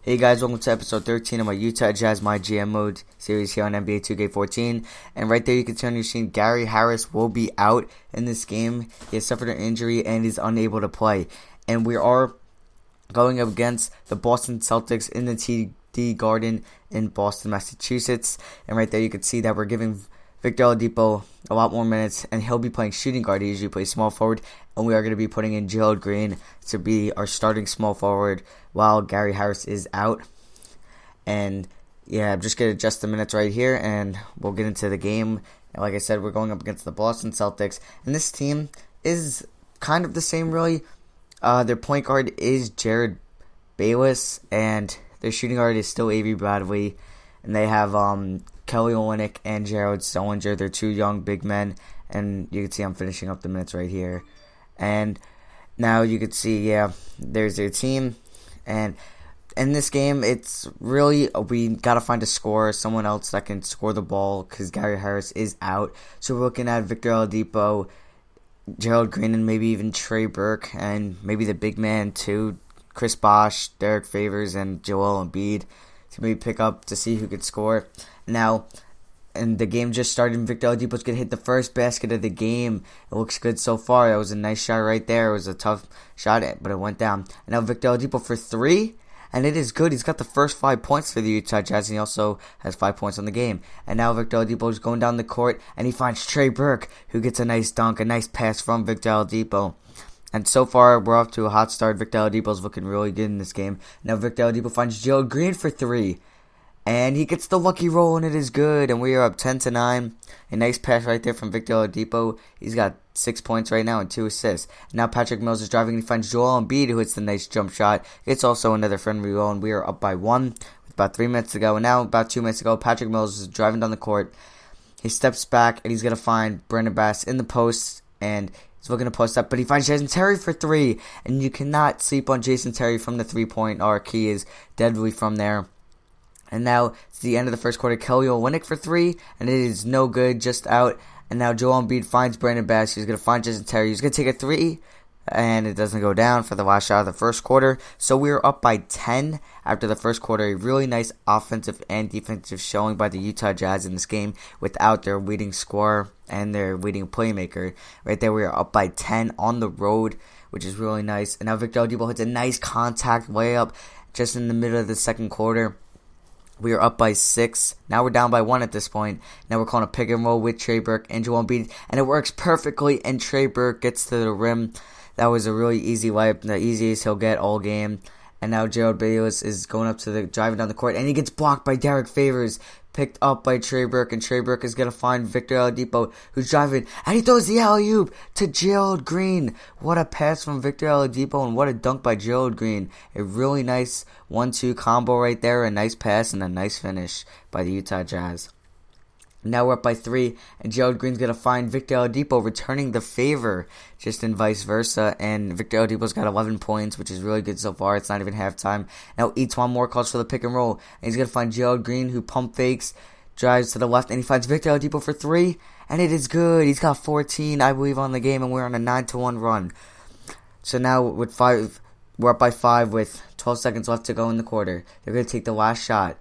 Hey guys, welcome to episode 13 of my Utah Jazz My GM Mode series here on NBA 2K14. And right there you can turn your screen. Gary Harris will be out in this game. He has suffered an injury and is unable to play. And we are going up against the Boston Celtics in the TD Garden in Boston, Massachusetts. And right there you can see that we're giving Victor Oladipo a lot more minutes, and he'll be playing shooting guard. He usually plays small forward, and we are going to be putting in Gerald Green to be our starting small forward while Gary Harris is out. And yeah, I'm just going to adjust the minutes right here, and we'll get into the game. And like I said, we're going up against the Boston Celtics, and this team is kind of the same, really. Their point guard is Jared Bayless, and their shooting guard is still Avery Bradley, and they have Kelly Olynyk and Jared Sullinger. They're two young big men, and you can see I'm finishing up the minutes right here. And now you can see, yeah, there's their team. And in this game, it's really, we got to find a scorer, someone else that can score the ball, because Gary Harris is out. So we're looking at Victor Oladipo, Gerald Green, and maybe even Trey Burke, and maybe the big man too, Chris Bosh, Derek Favors, and Joel Embiid, to maybe pick up to see who could score. Now, and the game just started, and Victor Oladipo's going to hit the first basket of the game. It looks good so far. That was a nice shot right there. It was a tough shot, but it went down. And now Victor Oladipo for three, and it is good. He's got the first 5 points for the Utah Jazz, and he also has 5 points on the game. And now Victor Oladipo is going down the court, and he finds Trey Burke, who gets a nice dunk, a nice pass from Victor Oladipo. And so far, we're off to a hot start. Victor Oladipo's looking really good in this game. Now Victor Oladipo finds Gerald Green for three. And he gets the lucky roll, and it is good. And we are up 10-9. A nice pass right there from Victor Oladipo. He's got 6 points right now and 2 assists. Now Patrick Mills is driving, and he finds Joel Embiid, who hits the nice jump shot. It's also another friendly roll, and we are up by 1 with about 3 minutes to go. And now about 2 minutes ago, Patrick Mills is driving down the court. He steps back, and he's going to find Brandon Bass in the post, and he's looking to post up, but he finds Jason Terry for three. And you cannot sleep on Jason Terry from the three-point arc. He is deadly from there. And now it's the end of the first quarter. Kelly Olynyk for three, and it is no good, just out. And now Joel Embiid finds Brandon Bass. He's going to find Jason Terry. He's going to take a three, and it doesn't go down for the last shot of the first quarter. So we're up by 10 after the first quarter. A really nice offensive and defensive showing by the Utah Jazz in this game without their leading scorer and their leading playmaker. Right there, we are up by 10 on the road, which is really nice. And now Victor Oladipo hits a nice contact layup just in the middle of the second quarter. We are up by 6. Now we're down by 1 at this point. Now we're calling a pick and roll with Trey Burke and Joel Embiid, and it works perfectly, and Trey Burke gets to the rim. That was a really easy layup, the easiest he'll get all game. And now Gerald Bayless is going up to the, driving down the court, and he gets blocked by Derek Favors, picked up by Trey Burke, and Trey Burke is going to find Victor Oladipo, who's driving, and he throws the alley-oop to Gerald Green. What a pass from Victor Oladipo, and what a dunk by Gerald Green. A really nice 1-2 combo right there, a nice pass, and a nice finish by the Utah Jazz. Now we're up by 3, and Gerald Green's going to find Victor Oladipo returning the favor, just in vice versa. And Victor Oladipo's got 11 points, which is really good so far. It's not even halftime. Now Etuan Moore calls for the pick and roll, and he's going to find Gerald Green, who pump fakes, drives to the left, and he finds Victor Oladipo for 3, and it is good. He's got 14, I believe, on the game, and we're on a 9-1 run. So now with 5, we're up by 5 with 12 seconds left to go in the quarter. They're going to take the last shot.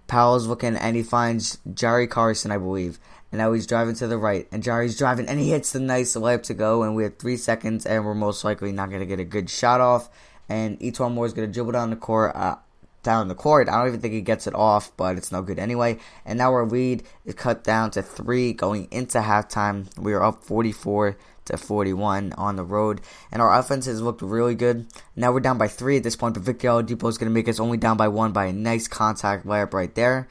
Powell's looking, and he finds Jari Carson, I believe. And now he's driving to the right. And Jari's driving, and he hits the nice layup to go. And we have 3 seconds, and we're most likely not going to get a good shot off. And Etuan Moore's going to dribble down the court. I don't even think he gets it off, but it's no good anyway. And now our lead is cut down to 3 going into halftime. We are up 44-41 on the road, and our offense has looked really good. Now we're down by 3 at this point, but Victor Oladipo is going to make us only down by 1 by a nice contact layup right there.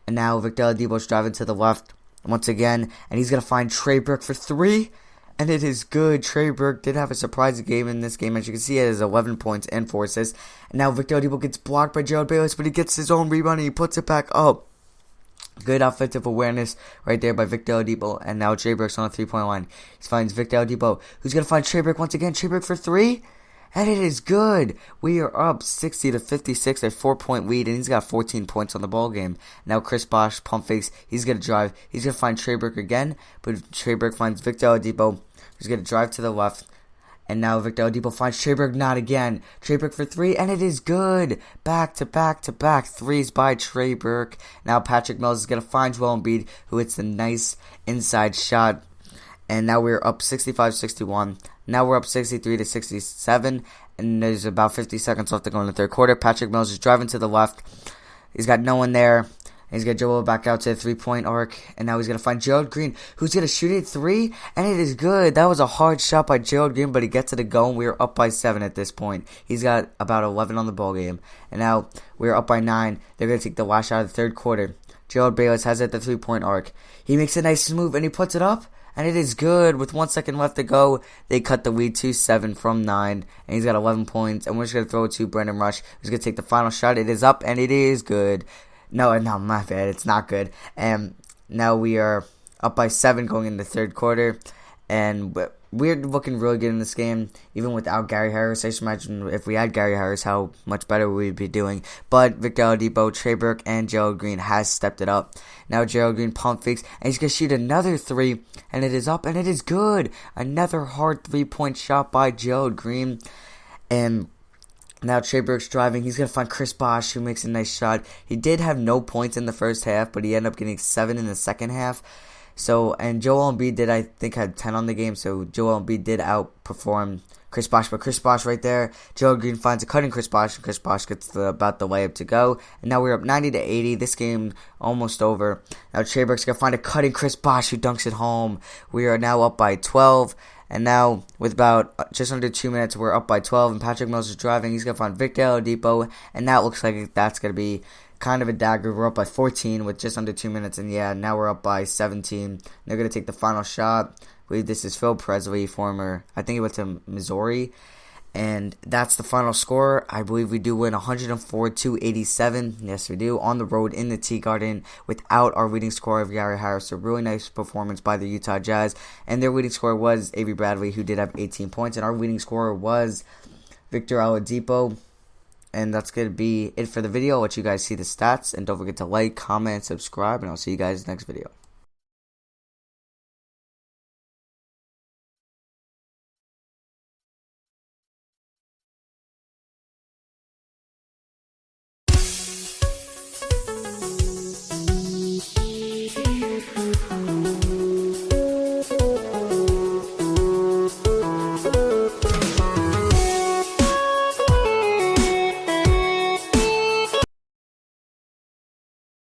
And now Victor Oladipo is driving to the left once again, and he's going to find Trey Burke for 3, and it is good. Trey Burke did have a surprising game in this game. As you can see, he has 11 points and 4 assists. And now Victor Oladipo gets blocked by Gerald Bayless, but he gets his own rebound, and he puts it back up. Good offensive awareness right there by Victor Oladipo. And now Trey Burke's on the 3-point line. He finds Victor Oladipo, who's going to find Trey Burke once again. Trey Burke for 3. And it is good. We are up 60-56, a 4-point lead, and he's got 14 points on the ball game. Now Chris Bosh, pump fakes. He's going to drive. He's going to find Trey Burke again, but Trey Burke finds Victor Oladipo, who's going to drive to the left. And now Victor Oladipo finds Treyburg, not again. Treyburg for three, and it is good. Back to back to back threes by Treyburg. Now Patrick Mills is going to find Joel Embiid, who hits the nice inside shot. And now we're up 65-61. Now we're up 63-67. And there's about 50 seconds left to go in the third quarter. Patrick Mills is driving to the left. He's got no one there. He's going to dribble back out to the three-point arc. And now he's going to find Gerald Green, who's going to shoot it three. And it is good. That was a hard shot by Gerald Green, but he gets it to go. And we're up by 7 at this point. He's got about 11 on the ball game. And now we're up by 9. They're going to take the last shot of the third quarter. Gerald Bayless has it at the three-point arc. He makes a nice move, and he puts it up. And it is good. With 1 second left to go, they cut the lead to 7 from 9. And he's got 11 points. And we're just going to throw it to Brandon Rush, who's going to take the final shot. It is up, and it is good. No, my bad. It's not good. And now we are up by 7 going into the third quarter. And we're looking really good in this game, even without Gary Harris. I just imagine if we had Gary Harris, how much better we'd be doing. But Victor Oladipo, Treyburg, and Gerald Green has stepped it up. Now Gerald Green pump fakes, and he's going to shoot another three. And it is up, and it is good. Another hard three-point shot by Gerald Green. And now Treyburg's driving. He's going to find Chris Bosh, who makes a nice shot. He did have no points in the first half, but he ended up getting 7 in the second half. So, and Joel Embiid did, I think, had 10 on the game. So, Joel Embiid did outperform Chris Bosh. But Chris Bosh right there, Gerald Green finds a cut in Chris Bosh. And Chris Bosh gets about the layup to go. And now we're up 90-80. This game almost over. Now Treyburg's going to find a cut in Chris Bosh, who dunks it home. We are now up by 12. And now, with about just under 2 minutes, we're up by 12. And Patrick Mills is driving. He's going to find Victor Oladipo. And that looks like that's going to be kind of a dagger. We're up by 14 with just under 2 minutes. And yeah, now we're up by 17. They're going to take the final shot. I believe this is Phil Presley, former, I think he went to Missouri. And that's the final score. I believe we do win 104-87. Yes, we do. On the road in the Tea Garden without our leading scorer of Gary Harris. A really nice performance by the Utah Jazz. And their leading scorer was Avery Bradley, who did have 18 points. And our leading scorer was Victor Oladipo. And that's going to be it for the video. I'll let you guys see the stats. And don't forget to like, comment, and subscribe. And I'll see you guys next video.